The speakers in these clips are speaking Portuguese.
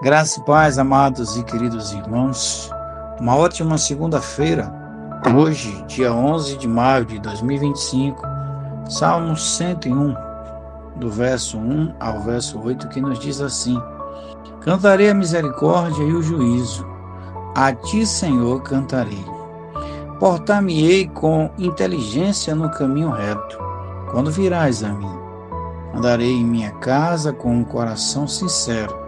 Graça e paz, amados e queridos irmãos. Uma ótima segunda-feira, hoje, dia 11 de maio de 2025, Salmo 101, do verso 1 ao verso 8, que nos diz assim: Cantarei a misericórdia e o juízo, a ti, Senhor, cantarei. Portar-me-ei com inteligência no caminho reto, quando virás a mim. Andarei em minha casa com um coração sincero.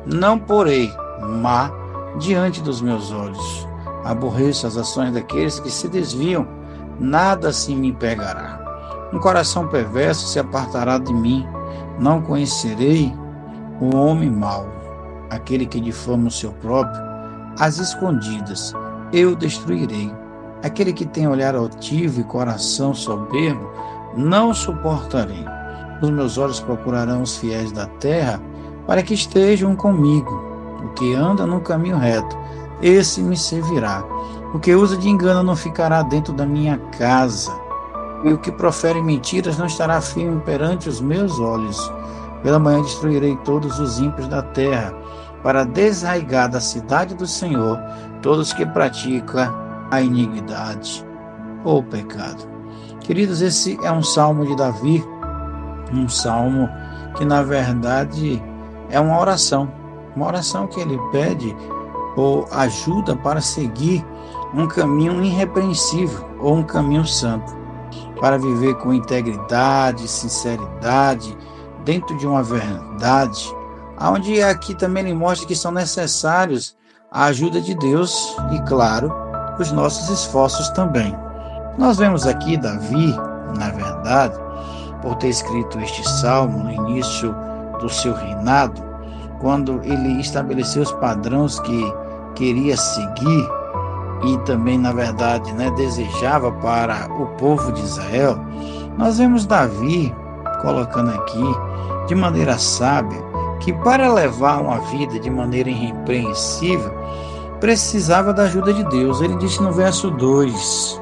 Não porei má diante dos meus olhos. Aborreço as ações daqueles que se desviam, nada se me pegará. Um coração perverso se apartará de mim. Não conhecerei o homem mau, aquele que difama o seu próprio, às escondidas eu destruirei. Aquele que tem olhar altivo e coração soberbo, não suportarei. Os meus olhos procurarão os fiéis da terra, para que estejam comigo. O que anda no caminho reto, esse me servirá. O que usa de engano não ficará dentro da minha casa. E o que profere mentiras não estará firme perante os meus olhos. Pela manhã destruirei todos os ímpios da terra, para desarraigar da cidade do Senhor todos que praticam a iniquidade ou o pecado. Queridos, esse é um salmo de Davi, um salmo que na verdade é uma oração que ele pede ou ajuda para seguir um caminho irrepreensível ou um caminho santo, para viver com integridade, sinceridade, dentro de uma verdade, onde aqui também ele mostra que são necessários a ajuda de Deus e, claro, os nossos esforços também. Nós vemos aqui Davi, na verdade, por ter escrito este salmo no início do seu reinado, quando ele estabeleceu os padrões que queria seguir e também, na verdade, desejava para o povo de Israel. Nós vemos Davi colocando aqui, de maneira sábia, que para levar uma vida de maneira irrepreensível, precisava da ajuda de Deus. Ele disse no verso 2,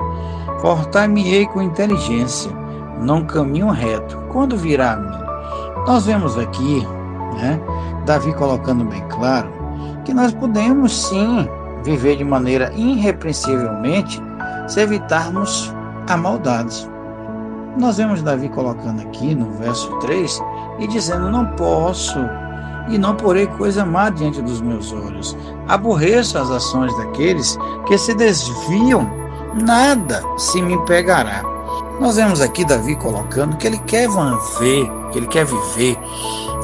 portar-me-ei com inteligência, num caminho reto, quando virá a mim. Nós vemos aqui, Davi colocando bem claro, que nós podemos sim viver de maneira irrepreensivelmente se evitarmos a maldade. Nós vemos Davi colocando aqui no verso 3 e dizendo: não posso e não porei coisa má diante dos meus olhos. Aborreço as ações daqueles que se desviam, nada se me pegará. Nós vemos aqui Davi colocando que ele quer viver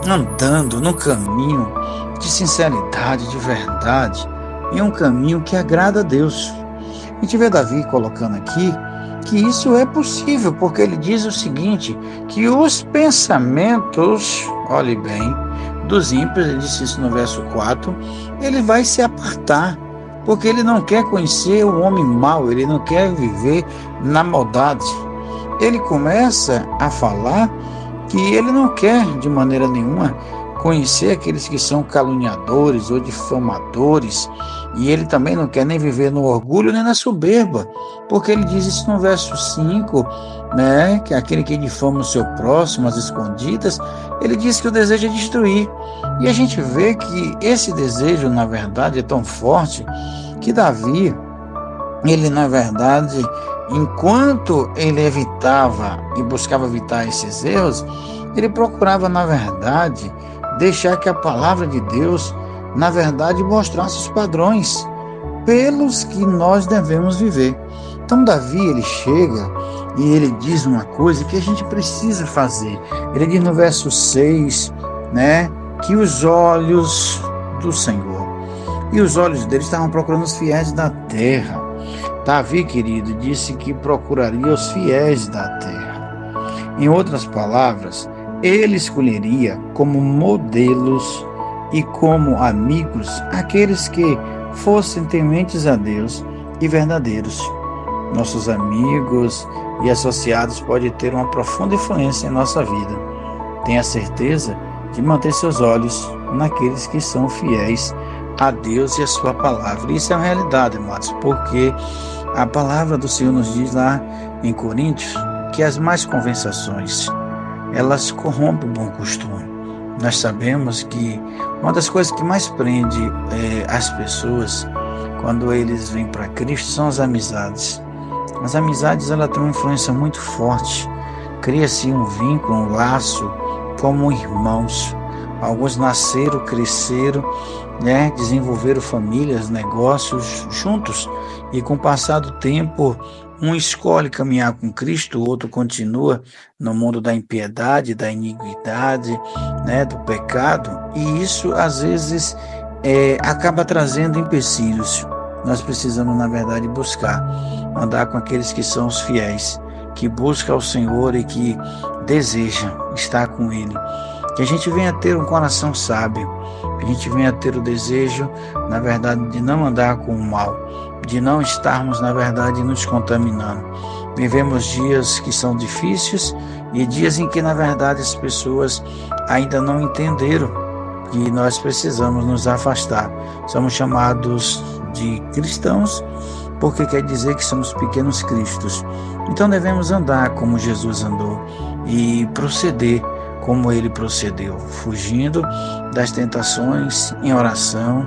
andando no caminho de sinceridade, de verdade, em um caminho que agrada a Deus. A gente vê Davi colocando aqui que isso é possível, porque ele diz o seguinte, que os pensamentos, olhe bem, dos ímpios, ele disse isso no verso 4, ele vai se apartar, porque ele não quer conhecer o homem mau, ele não quer viver na maldade. Ele começa a falar que ele não quer de maneira nenhuma conhecer aqueles que são caluniadores ou difamadores, e ele também não quer nem viver no orgulho nem na soberba, porque ele diz isso no verso 5, que aquele que difama o seu próximo às escondidas, ele diz que o desejo é destruir. E a gente vê que esse desejo, na verdade, é tão forte que Davi, ele na verdade, enquanto ele evitava e buscava evitar esses erros, ele procurava, na verdade, deixar que a palavra de Deus, na verdade, mostrasse os padrões pelos que nós devemos viver. Então Davi, ele chega e ele diz uma coisa que a gente precisa fazer. Ele diz no verso 6, que os olhos do Senhor, e os olhos dele estavam procurando os fiéis da terra. Davi, querido, disse que procuraria os fiéis da terra. Em outras palavras, ele escolheria como modelos e como amigos aqueles que fossem tementes a Deus e verdadeiros. Nossos amigos e associados podem ter uma profunda influência em nossa vida. Tenha certeza de manter seus olhos naqueles que são fiéis a Deus e a sua palavra. Isso é uma realidade, amados, porque a palavra do Senhor nos diz lá em Coríntios que as más conversações, elas corrompem o bom costume. Nós sabemos que Uma das coisas que mais prende as pessoas quando eles vêm para Cristo são as amizades. As amizades, ela têm uma influência muito forte. Cria-se um vínculo, um laço, como irmãos. Alguns nasceram, cresceram, né, desenvolveram famílias, negócios juntos. E com o passar do tempo, um escolhe caminhar com Cristo, o outro continua no mundo da impiedade, da iniquidade, né, do pecado. E isso, às vezes, acaba trazendo empecilhos. Nós precisamos, na verdade, buscar andar com aqueles que são os fiéis, que buscam ao Senhor e que desejam estar com Ele. Que a gente venha ter um coração sábio, que a gente venha ter o desejo, na verdade, de não andar com o mal, de não estarmos, na verdade, nos contaminando. Vivemos dias que são difíceis e dias em que, na verdade, as pessoas ainda não entenderam que nós precisamos nos afastar. Somos chamados de cristãos, porque quer dizer que somos pequenos cristos. Então devemos andar como Jesus andou e proceder como ele procedeu, fugindo das tentações, em oração,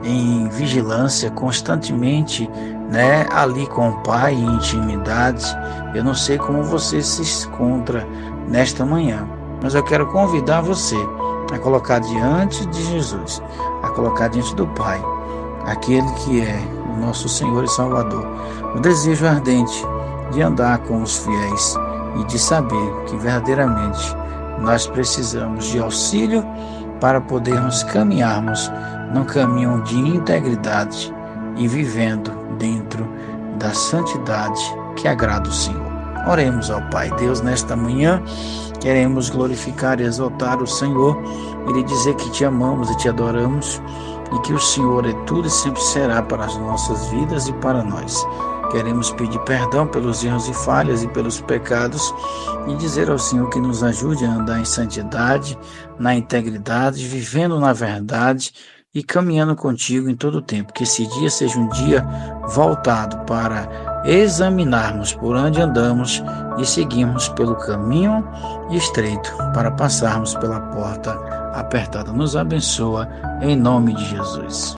em vigilância, constantemente, né, ali com o Pai, em intimidade. Eu não sei como você se encontra nesta manhã, mas eu quero convidar você a colocar diante de Jesus, a colocar diante do Pai, aquele que é o nosso Senhor e Salvador, o desejo ardente de andar com os fiéis e de saber que verdadeiramente nós precisamos de auxílio para podermos caminharmos num caminho de integridade e vivendo dentro da santidade que agrada o Senhor. Oremos ao Pai Deus nesta manhã. Queremos glorificar e exaltar o Senhor e lhe dizer que te amamos e te adoramos e que o Senhor é tudo e sempre será para as nossas vidas e para nós. Queremos pedir perdão pelos erros e falhas e pelos pecados e dizer ao Senhor que nos ajude a andar em santidade, na integridade, vivendo na verdade e caminhando contigo em todo o tempo. Que esse dia seja um dia voltado para examinarmos por onde andamos e seguirmos pelo caminho estreito para passarmos pela porta apertada. Nos abençoa em nome de Jesus.